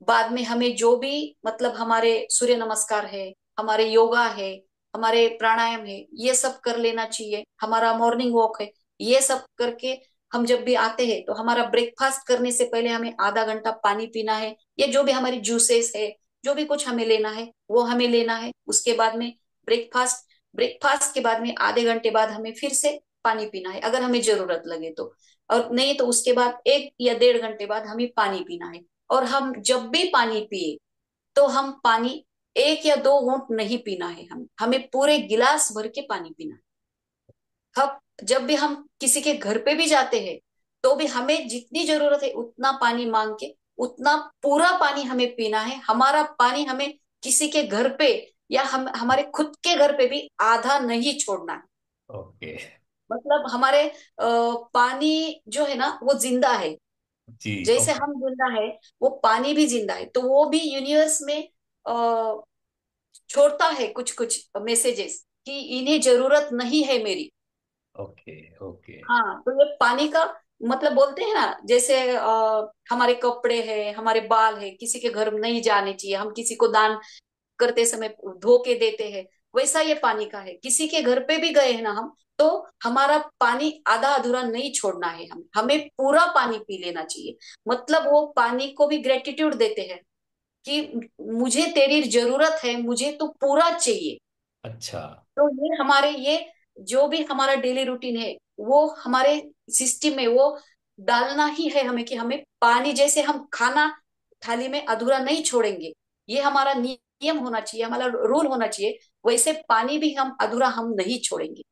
बाद में हमें जो भी, मतलब हमारे सूर्य नमस्कार है, हमारे योगा है, हमारे प्राणायाम है, ये सब कर लेना चाहिए। हमारा मॉर्निंग वॉक है, ये सब करके हम जब भी आते हैं तो हमारा ब्रेकफास्ट करने से पहले हमें आधा घंटा पानी पीना है। ये जो भी हमारी जूसेस है, जो भी कुछ हमें लेना है वो हमें लेना है। उसके बाद में ब्रेकफास्ट, ब्रेकफास्ट के बाद में आधे घंटे बाद हमें फिर से पानी पीना है अगर हमें जरूरत लगे तो, और नहीं तो उसके बाद 1 या 1.5 घंटे बाद हमें पानी पीना है। और हम जब भी पानी पिए तो हम पानी 1 या 2 घूंट नहीं पीना है, हमें पूरे गिलास भर के पानी पीना है। हम जब भी हम किसी के घर पे भी जाते हैं तो भी हमें जितनी जरूरत है उतना पानी मांग के उतना पूरा पानी हमें पीना है। हमारा पानी हमें किसी के घर पे या हम हमारे खुद के घर पे भी आधा नहीं छोड़ना है। ओके। मतलब हमारे पानी जो है ना वो जिंदा है। जी। जैसे ओके। हम जिंदा है, वो पानी भी जिंदा है, तो वो भी यूनिवर्स में छोड़ता है कुछ कुछ मैसेजेस कि इन्हें जरूरत नहीं है मेरी। ओके। ओके। हाँ, तो ये पानी का मतलब बोलते हैं ना, जैसे हमारे कपड़े हैं, हमारे बाल है, किसी के घर नहीं जाने चाहिए, हम किसी को दान करते समय धो के देते हैं, वैसा ये पानी का है। किसी के घर पे भी गए हैं ना हम, तो हमारा पानी आधा अधूरा नहीं छोड़ना है, हमें पूरा पानी पी लेना चाहिए। मतलब वो पानी को भी ग्रेटिट्यूड देते हैं कि मुझे तेरी जरूरत है, मुझे तो पूरा चाहिए। अच्छा। तो ये हमारे ये जो भी हमारा डेली रूटीन है वो हमारे सिस्टम में वो डालना ही है हमें, कि हमें पानी, जैसे हम खाना थाली में अधूरा नहीं छोड़ेंगे, ये हमारा नियम होना चाहिए, हमारा रूल होना चाहिए, वैसे पानी भी हम अधूरा हम नहीं छोड़ेंगे।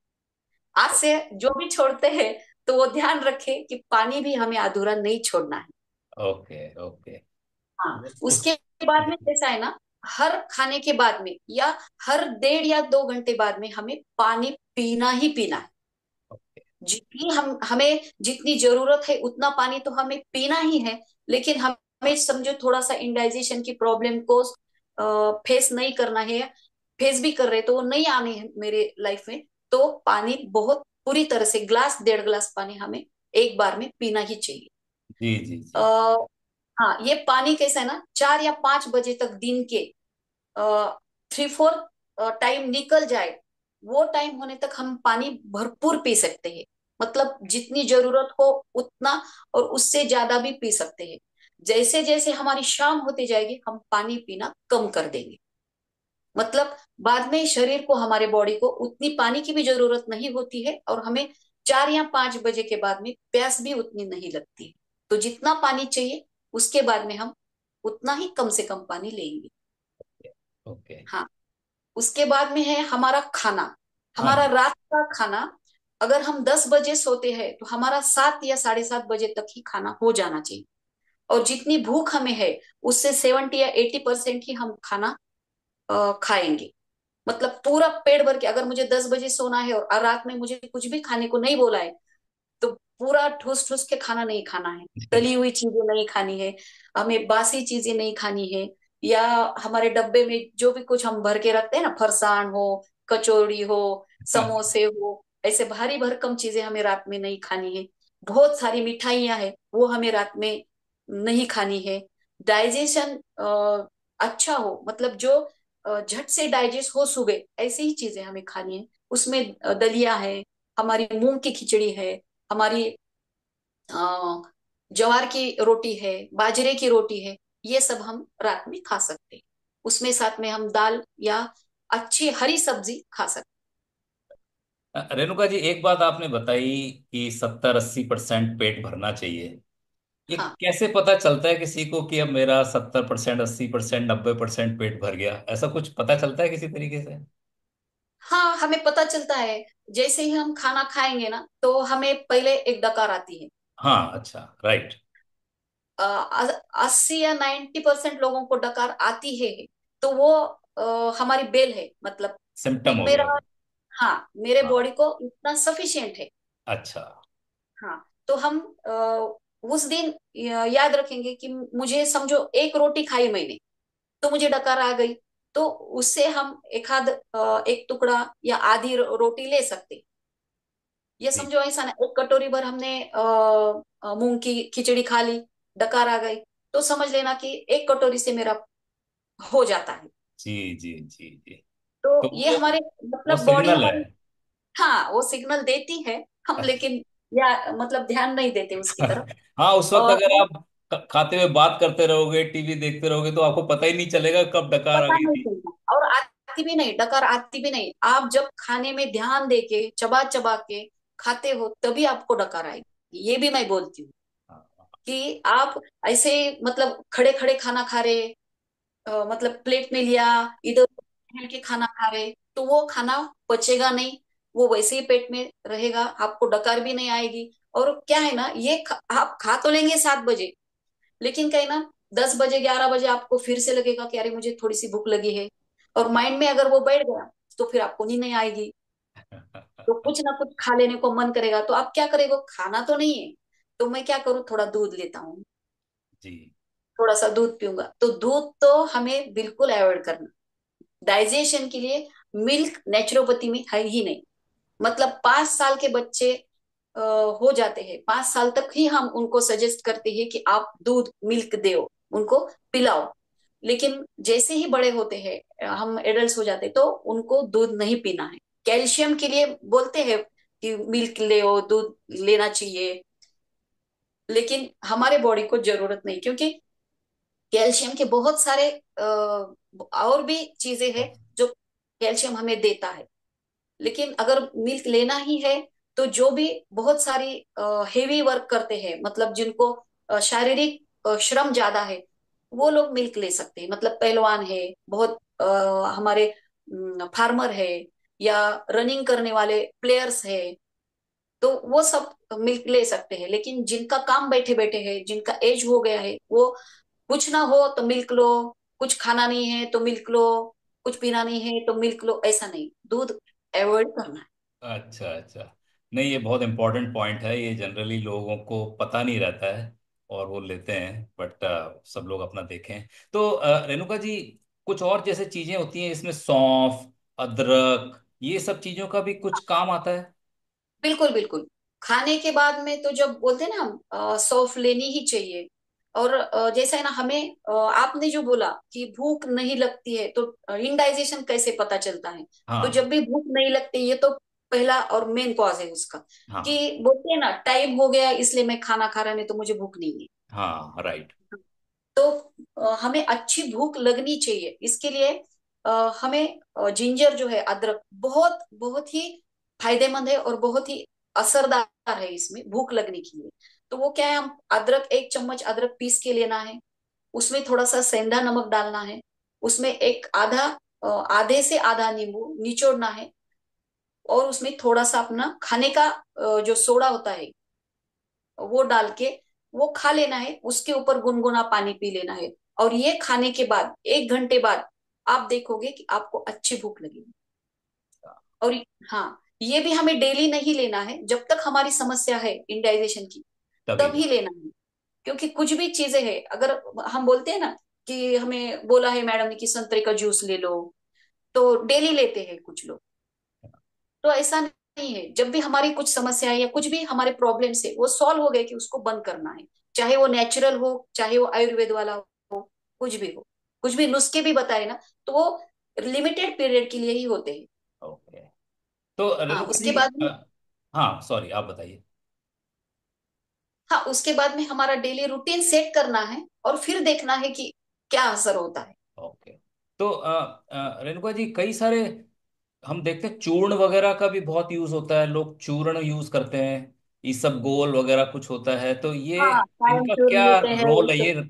आज से जो भी छोड़ते हैं तो वो ध्यान रखे कि पानी भी हमें अधूरा नहीं छोड़ना है। ओके। ओके। हाँ। उस उसके बाद में कैसा है ना, हर खाने के बाद में या हर 1.5 या 2 घंटे बाद में हमें पानी पीना ही पीना है। जितनी हमें जितनी जरूरत है उतना पानी तो हमें पीना ही है। लेकिन हमें समझो थोड़ा सा इंडाइजेशन की प्रॉब्लम को फेस नहीं करना है, फेस भी कर रहे तो वो नहीं आने हैं मेरे लाइफ में, तो पानी बहुत पूरी तरह से 1 ग्लास 1.5 ग्लास पानी हमें एक बार में पीना ही चाहिए। जी जी आ, जी। हाँ, ये पानी कैसा है ना, 4 या 5 बजे तक दिन के 3/4 टाइम निकल जाए, वो टाइम होने तक हम पानी भरपूर पी सकते हैं। मतलब जितनी जरूरत हो उतना, और उससे ज्यादा भी पी सकते हैं। जैसे जैसे हमारी शाम होती जाएगी हम पानी पीना कम कर देंगे। मतलब बाद में शरीर को, हमारे बॉडी को उतनी पानी की भी जरूरत नहीं होती है, और हमें 4 या 5 बजे के बाद में प्यास भी उतनी नहीं लगती है। तो जितना पानी चाहिए उसके बाद में हम उतना ही कम से कम पानी लेंगे। ओके। हाँ। उसके बाद में है हमारा खाना, हाँ हमारा जी। रात का खाना। अगर हम 10 बजे सोते हैं तो हमारा 7 या 7:30 बजे तक ही खाना हो जाना चाहिए। और जितनी भूख हमें है उससे 70 या 80% ही हम खाना खाएंगे। मतलब पूरा पेट भर के, अगर मुझे 10 बजे सोना है और रात में मुझे कुछ भी खाने को नहीं बोला है, तो पूरा ठूस ठूस के खाना नहीं खाना है। जी। तली हुई चीजें नहीं खानी है, हमें बासी चीजें नहीं खानी है। या हमारे डब्बे में जो भी कुछ हम भर के रखते हैं ना, फरसान हो, कचौड़ी हो, समोसे हो, ऐसे भारी भरकम चीजें हमें रात में नहीं खानी है। बहुत सारी मिठाइयां हैं वो हमें रात में नहीं खानी है। डाइजेशन अच्छा हो, मतलब जो झट से डाइजेस्ट हो सुबह, ऐसी ही चीजें हमें खानी है। उसमें दलिया है, हमारी मूंग की खिचड़ी है, हमारी अ, ज्वार की रोटी है, बाजरे की रोटी है, ये सब हम रात में खा सकते हैं। उसमें साथ में हम दाल या अच्छी हरी सब्जी खा सकते रेणुका जी, एक बात आपने बताई कि 70-80% पेट भरना चाहिए। ये हाँ कैसे पता चलता है किसी को कि अब मेरा 70%, 80%, 90% पेट भर गया? ऐसा कुछ पता चलता है किसी तरीके से? हाँ, हमें पता चलता है। जैसे ही हम खाना खाएंगे ना, तो हमें पहले एक डकार आती है। हाँ, अच्छा, राइट। 80 या 90% लोगों को डकार आती है। तो वो हमारी बेल है, मतलब सिम्टम कि हो गया मेरा, वो। हाँ, मेरे हाँ, बॉडी को इतना सफिशिएंट है। अच्छा। हाँ, तो हम उस दिन याद रखेंगे कि मुझे समझो एक रोटी खाई मैंने, तो मुझे डकार आ गई। तो उससे हम एक टुकड़ा या आधी रोटी ले सकते। ये जी, समझो ऐसा ना, एक कटोरी भर हमने मूंग की खिचड़ी खा ली, डकार आ गई, तो समझ लेना कि एक कटोरी से मेरा हो जाता है। जी, जी, जी, जी। तो तो ये हमारे वो मतलब बॉडी सिग्नल है। हमारी, हाँ, वो सिग्नल देती है। हम लेकिन या मतलब ध्यान नहीं देते उसकी तरफ। हाँ, उस वक्त और अगर आप खाते हुए बात करते रहोगे, टीवी देखते रहोगे, तो आपको पता ही नहीं चलेगा कब डकार आ पता गई नहीं थी। चलता, और आती भी नहीं, डकार आती भी नहीं। आप जब खाने में ध्यान देके चबा चबा के खाते हो, तभी आपको डकार आएगी। ये भी मैं बोलती हूँ हाँ, कि आप ऐसे मतलब खड़े खड़े खाना खा रहे, मतलब प्लेट में लिया, इधर हिल के खाना खा रहे, तो वो खाना पचेगा नहीं। वो वैसे ही पेट में रहेगा, आपको डकार भी नहीं आएगी। और क्या है ना, आप खा तो लेंगे 7 बजे, लेकिन कहीं ना 10 बजे 11 बजे आपको फिर से लगेगा कि अरे मुझे थोड़ी सी भूख लगी है। और माइंड में अगर वो बैठ गया, तो फिर आपको नींद नहीं आएगी। तो कुछ ना कुछ खा लेने को मन करेगा, तो आप क्या करेंगे, खाना तो नहीं है, तो मैं क्या करूँ, थोड़ा दूध लेता हूँ, जी। थोड़ा सा दूध पीऊंगा। तो दूध तो हमें बिल्कुल अवॉइड करना। डाइजेशन के लिए मिल्क नेचुरोपैथी में है ही नहीं। मतलब 5 साल के बच्चे हो जाते हैं, 5 साल तक ही हम उनको सजेस्ट करते हैं कि आप दूध मिल्क दो, उनको पिलाओ। लेकिन जैसे ही बड़े होते हैं, हम एडल्ट हो जाते हैं, तो उनको दूध नहीं पीना है। कैल्शियम के लिए बोलते हैं कि मिल्क ले, दूध लेना चाहिए, लेकिन हमारे बॉडी को जरूरत नहीं, क्योंकि कैल्शियम के बहुत सारे और भी चीजें हैं जो कैल्शियम हमें देता है। लेकिन अगर मिल्क लेना ही है, तो जो भी बहुत सारी हेवी वर्क करते हैं, मतलब जिनको शारीरिक श्रम ज्यादा है, वो लोग मिल्क ले सकते हैं। मतलब पहलवान है, बहुत हमारे फार्मर है, या रनिंग करने वाले प्लेयर्स है, तो वो सब मिल्क ले सकते हैं। लेकिन जिनका काम बैठे बैठे है, जिनका एज हो गया है, वो कुछ ना हो तो मिल्क लो, कुछ खाना नहीं है तो मिल्क लो, कुछ पीना नहीं है तो मिल्क लो, ऐसा नहीं, दूध अवॉइड करना है। अच्छा, अच्छा। नहीं, ये बहुत इंपॉर्टेंट पॉइंट है। ये जनरली लोगों को पता नहीं रहता है और वो लेते हैं, बट सब लोग अपना देखें। तो रेणुका जी, कुछ और जैसे चीजें होती हैं इसमें, सौंफ, अदरक, ये सब चीजों का भी कुछ काम आता है? बिल्कुल बिल्कुल। खाने के बाद में तो जब बोलते हैं ना हम, सौंफ लेनी ही चाहिए। और जैसा है ना, हमें आपने जो बोला कि भूख नहीं लगती है, तो इनडाइजेशन कैसे पता चलता है। तो हाँ, जब भी भूख नहीं लगती, ये तो पहला और मेन कॉज है उसका, कि हाँ, बोलते हैं ना, टाइम हो गया इसलिए मैं खाना खा रहा, नहीं तो मुझे भूख नहीं है। हाँ, राइट। तो हमें अच्छी भूख लगनी चाहिए, इसके लिए हमें जिंजर जो है, अदरक, बहुत बहुत ही फायदेमंद है और बहुत ही असरदार है इसमें भूख लगने के लिए। तो वो क्या है, हम अदरक, 1 चम्मच अदरक पीस के लेना है। उसमें थोड़ा सा सेंधा नमक डालना है। उसमें आधे से आधा नींबू निचोड़ना है। और उसमें थोड़ा सा अपना खाने का जो सोडा होता है, वो डाल के वो खा लेना है। उसके ऊपर गुनगुना पानी पी लेना है। और ये खाने के बाद 1 घंटे बाद आप देखोगे कि आपको अच्छी भूख लगेगी। और हाँ, ये भी हमें डेली नहीं लेना है, जब तक हमारी समस्या है इंडाइजेशन की, तभी तब ले। ही लेना है। क्योंकि कुछ भी चीजें हैं, अगर हम बोलते हैं ना कि हमें बोला है मैडम ने कि संतरे का जूस ले लो, तो डेली लेते हैं कुछ लोग। तो ऐसा नहीं है, जब भी हमारी कुछ समस्या है या कुछ भी हमारे प्रॉब्लम्स है, वो सॉल्व हो गए, कि उसको बंद करना है। चाहे वो नेचुरल हो, चाहे वो आयुर्वेद वाला हो, कुछ भी हो, कुछ भी नुस्खे भी बताए ना, तो वो लिमिटेड पीरियड के लिए ही होते हैं। ओके। तो हाँ रेणुका उसके जी, बाद में हाँ, सॉरी, आप बताइए। हाँ, उसके बाद में हमारा डेली रूटीन सेट करना है, और फिर देखना है कि क्या असर होता है। ओके। तो रेणुका जी, कई सारे हम देखते हैं चूर्ण वगैरह का भी बहुत यूज होता है, लोग चूर्ण यूज करते हैं। इसबगोल वगैरह कुछ होता है, तो ये हाँ, कायम इनका चूर्ण क्या लेते हैं रोल है? ये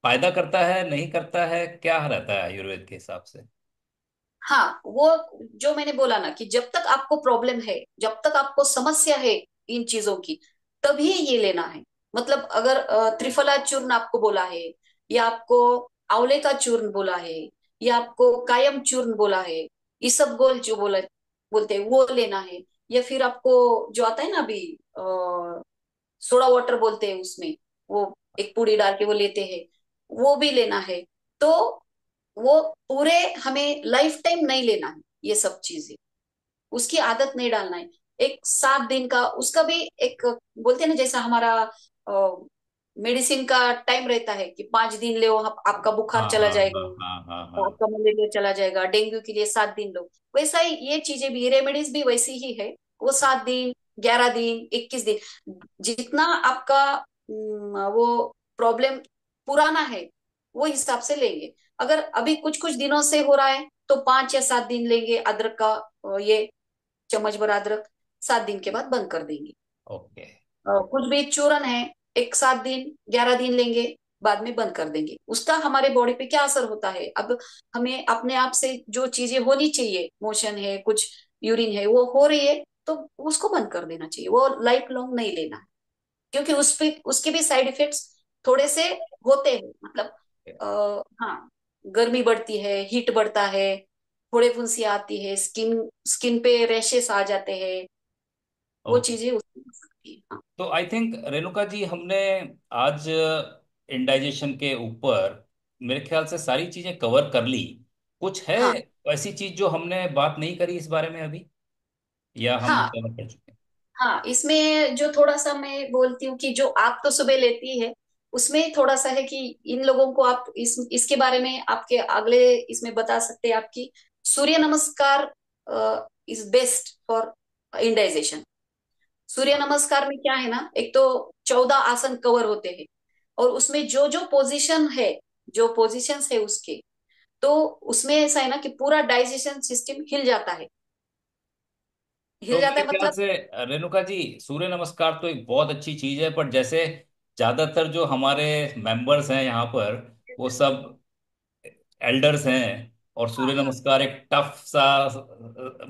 फायदा करता है, नहीं करता है, क्या रहता है आयुर्वेद के हिसाब से? हाँ, वो जो मैंने बोला ना कि जब तक आपको प्रॉब्लम है, जब तक आपको समस्या है इन चीजों की, तभी ये लेना है। मतलब अगर त्रिफला चूर्ण आपको बोला है, या आपको आंवले का चूर्ण बोला है, या आपको कायम चूर्ण बोला है, इसबगोल जो बोलते हैं वो लेना है, या फिर आपको जो आता है ना अभी सोडा वाटर बोलते हैं उसमें, वो एक पूड़ी डाल के वो लेते हैं, वो भी लेना है। तो वो पूरे हमें लाइफ टाइम नहीं लेना है ये सब चीजें, उसकी आदत नहीं डालना है। एक 7 दिन का उसका भी एक बोलते हैं ना, जैसा हमारा मेडिसिन का टाइम रहता है कि 5 दिन लो, आपका बुखार हाँ चला हाँ जाएगा, हाँ हाँ हाँ तो हाँ। आपका मलेरिया चला जाएगा, डेंगू के लिए 7 दिन लो। वैसा ही ये चीजें भी, रेमेडीज भी वैसी ही है। वो 7 दिन, 11 दिन, 21 दिन, जितना आपका वो प्रॉब्लम पुराना है वो हिसाब से लेंगे। अगर अभी कुछ कुछ दिनों से हो रहा है तो 5 या 7 दिन लेंगे अदरक का, ये चम्मच भर अदरक, 7 दिन के बाद बंद कर देंगे। ओके। कुछ भी चूरन है, एक 7 दिन, 11 दिन लेंगे, बाद में बंद कर देंगे। उसका हमारे बॉडी पे क्या असर होता है? अब हमें अपने आप से जो चीजें होनी चाहिए, मोशन है, कुछ यूरिन है, वो हो रही है, तो उसको बंद कर देना चाहिए, वो लाइफ लॉन्ग नहीं लेना है। क्योंकि उस पे उसके भी साइड इफेक्ट्स थोड़े से होते हैं। मतलब हाँ, गर्मी बढ़ती है, हीट बढ़ता है, थोड़े फुंसियाँ आती है, स्किन स्किन पे रैशेस आ जाते हैं, वो ओके। चीजें उसमें हो सकती है। हाँ। तो आई थिंक रेणुका जी, हमने आज इंडाइजेशन के ऊपर मेरे ख्याल से सारी चीजें कवर कर ली। कुछ है हाँ। ऐसी चीज जो हमने बात नहीं करी इस बारे में अभी, या हम हाँ। कवर कर चुके हैं? हाँ, इसमें जो थोड़ा सा मैं बोलती हूँ कि जो आप तो सुबह लेती है, उसमें थोड़ा सा है कि इन लोगों को आप इसके बारे में आपके अगले इसमें बता सकते हैं आपकी। सूर्य नमस्कार इज बेस्ट फॉर इंडाइजेशन। सूर्य नमस्कार में क्या है ना, एक तो 14 आसन कवर होते हैं, और उसमें जो जो पोजीशन है, जो पोजीशंस है उसके, तो उसमें ऐसा है ना कि पूरा डाइजेशन सिस्टम हिल जाता है। हिल तो जाता मेरे है ख्याल मतलब। से रेणुका जी, सूर्य नमस्कार तो एक बहुत अच्छी चीज है, पर जैसे ज्यादातर जो हमारे मेंबर्स हैं यहाँ पर, वो सब एल्डर्स हैं, और हाँ। सूर्य हाँ। नमस्कार एक टफ सा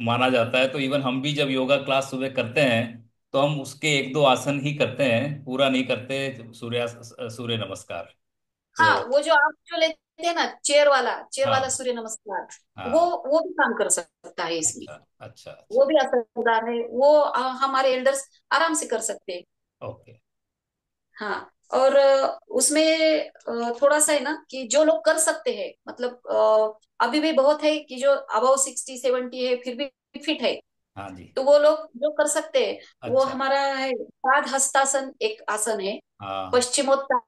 माना जाता है। तो इवन हम भी जब योगा क्लास सुबह करते हैं, तो हम उसके एक दो आसन ही करते हैं, पूरा नहीं करते सूर्य नमस्कार। तो हाँ, वो जो आप जो लेते हैं ना, चेयर वाला हाँ सूर्य नमस्कार, वो हाँ। वो भी काम कर सकता है इसमें। अच्छा अच्छा वो अच्छा। भी असरदार है, वो हमारे एल्डर्स आराम से कर सकते हैं। ओके। हाँ। और उसमें थोड़ा सा है ना कि जो लोग कर सकते हैं, मतलब अभी भी बहुत है कि जो अबाउ 60 70 है फिर भी फिट है, हाँ जी। तो वो लोग जो कर सकते हैं, वो अच्छा। हमारा है पाद हस्तासन, एक आसन है, हाँ पश्चिमोत्तान।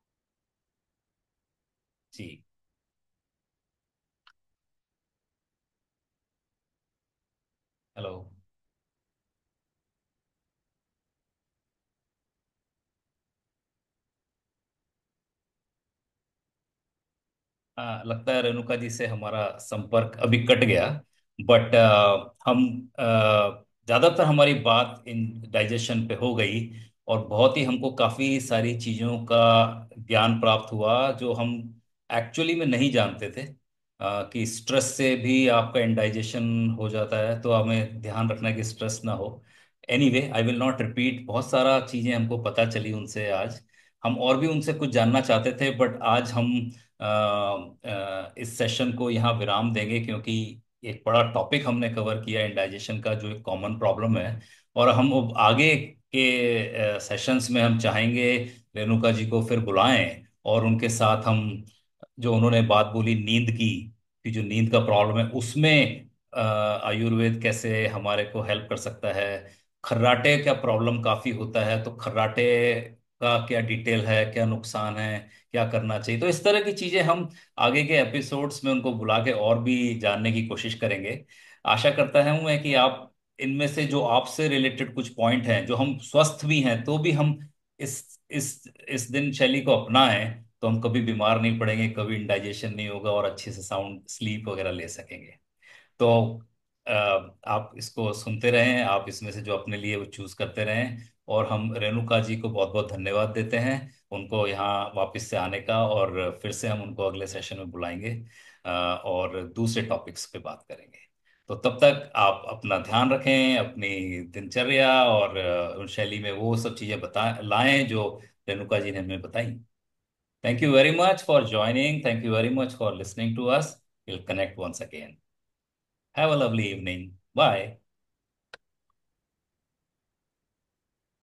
जी। हेलो। लगता है रेणुका जी से हमारा संपर्क अभी कट गया, बट हम ज़्यादातर हमारी बात इन डाइजेशन पे हो गई, और बहुत ही हमको काफ़ी सारी चीज़ों का ज्ञान प्राप्त हुआ जो हम एक्चुअली में नहीं जानते थे। कि स्ट्रेस से भी आपका इंडाइजेशन हो जाता है, तो हमें ध्यान रखना है कि स्ट्रेस ना हो। Anyway, I will not repeat, बहुत सारा चीज़ें हमको पता चली उनसे आज। हम और भी उनसे कुछ जानना चाहते थे, बट आज हम इस सेशन को यहाँ विराम देंगे, क्योंकि एक बड़ा टॉपिक हमने कवर किया इंडाइजेशन का, जो एक कॉमन प्रॉब्लम है। और हम अब आगे के सेशंस में हम चाहेंगे रेणुका जी को फिर बुलाएं, और उनके साथ हम जो उन्होंने बात बोली नींद की, कि जो नींद का प्रॉब्लम है उसमें आयुर्वेद कैसे हमारे को हेल्प कर सकता है। खर्राटे का प्रॉब्लम काफ़ी होता है, तो खर्राटे का क्या डिटेल है, क्या नुकसान है, क्या करना चाहिए, तो इस तरह की चीजें हम आगे के एपिसोड्स में उनको बुला के और भी जानने की कोशिश करेंगे। आशा करता हूं मैं कि आप इनमें से जो आपसे रिलेटेड कुछ पॉइंट हैं, जो हम स्वस्थ भी हैं तो भी हम इस दिनशैली को अपनाएं, तो हम कभी बीमार नहीं पड़ेंगे, कभी इंडाइजेशन नहीं होगा, और अच्छे से साउंड स्लीप वगैरह ले सकेंगे। तो आप इसको सुनते रहें, आप इसमें से जो अपने लिए वो चूज करते रहें, और हम रेणुका जी को बहुत बहुत धन्यवाद देते हैं उनको यहाँ वापस से आने का, और फिर से हम उनको अगले सेशन में बुलाएंगे और दूसरे टॉपिक्स पे बात करेंगे। तो तब तक आप अपना ध्यान रखें, अपनी दिनचर्या और उन शैली में वो सब चीज़ें बता लाएं जो रेणुका जी ने हमें बताई। Thank you very much for joining. Thank you very much for listening to us. We'll connect once again. Have a lovely evening. Bye.